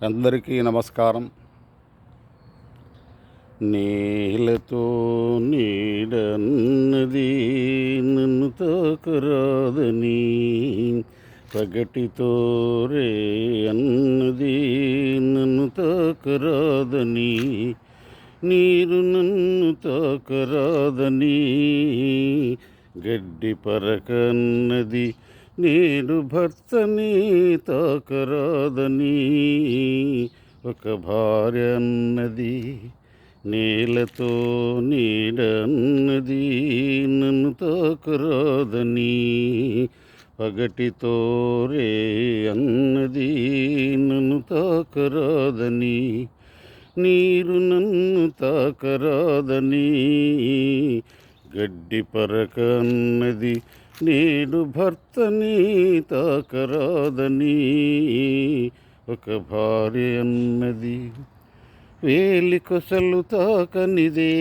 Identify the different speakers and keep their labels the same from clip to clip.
Speaker 1: అందరికీ నమస్కారం. నేలతో నీడన్నది నన్ను తాకరాదని, పగటితో రే అన్నది నన్ను తాకరాదని, నీరు నన్ను తాకరాదని, గడ్డి పరకన్నది నేడు భర్తని తాకరాదని, ఒక భార్య అన్నది నేలతో నీడ అన్నది నన్ను తాకరాదని, పగటితో రే అన్నది నన్ను తాకరాదని, నీరు నన్ను తాకరాదని, గడ్డి పరక అన్నది నేడు భర్తని తాకరాదని, ఒక భార్య అన్నది వేలి కొసలు తాకనిదే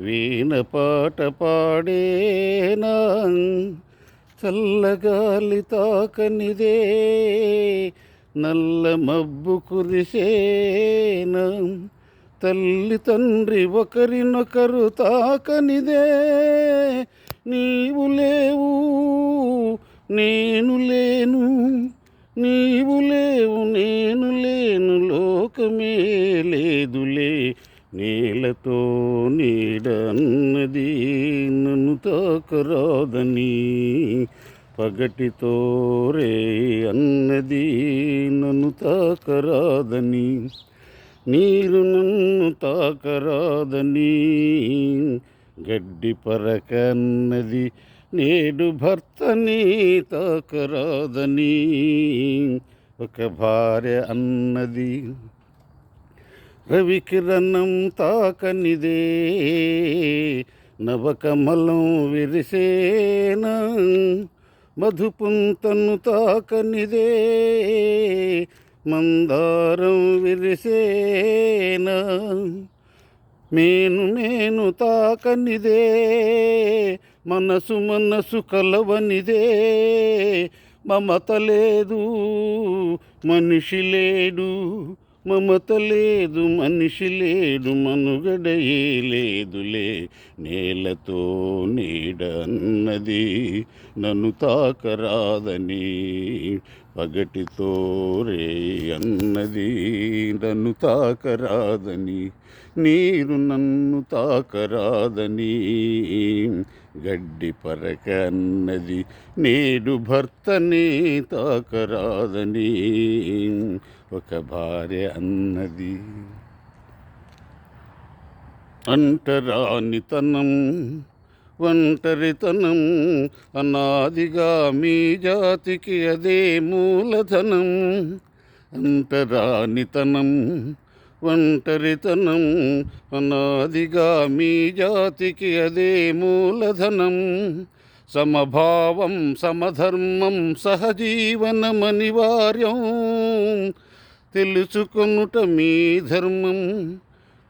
Speaker 1: వీణ పాట పాడేనా, చల్లగాలి తాకనిదే నల్ల మబ్బు కురిసేనా, తల్లి తండ్రి ఒకరినొకరు తాకనిదే నీవు లేవు నేను లేను, నీవు లేవు నేను లేను, లోకమే లేదులే, నేలతో నీడ అన్నది నన్ను తాకరాదని, పగటితో రే అన్నది నన్ను తాకరాదని, నీరు నన్ను తాకరాదని, గడ్డి పరకన్నది నేడు భర్తని తాకరాదని, ఒక భార్య అన్నది రవికిరణం తాకనిదే నవకమలం విరిసేనా, మధుపుంతను తాకనిదే మందారం విరిసేనా, నేను తాకనిదే మనసు కలవనిదే, మమత లేదు మనిషి లేడు, మమత లేదు మనిషి లేడు, మనుగడయే లేదులే, నేలతో నీడ అన్నది నన్ను తాకరాదని, పగటితో రే అన్నది నన్ను తాకరాదని, నీరు నన్ను తాకరాదని, గడ్డి పరక అన్నది నేడు భర్తని తాకరాదని, ఒక భార్య అన్నది అంటరానితనం ఒంటరితనం అనాదిగా మీ జాతికి అదే మూలధనం, అంటరానితనం ఒంటరితనం అనాదిగా మీ జాతికి అదే మూలధనం, సమభావం సమధర్మం సహజీవనమనివార్యం, తెలుసుకొనుట మీ ధర్మం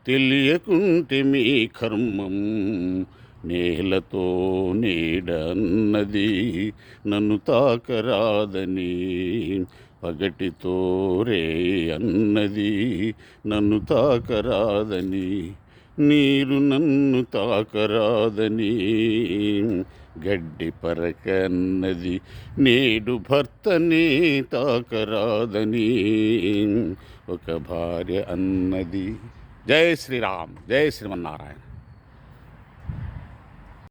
Speaker 1: తెలియకుంటే మీ కర్మం, నేలతో నీడ అన్నది నన్ను తాకరాదని, పగటితో రే అన్నది నన్ను తాకరాదని, నీరు నన్ను తాకరాదని, గడ్డి పరక అన్నది నేడు భర్తని తాకరాదని, ఒక భార్య అన్నది. జై శ్రీరామ్, జై శ్రీమన్నారాయణ.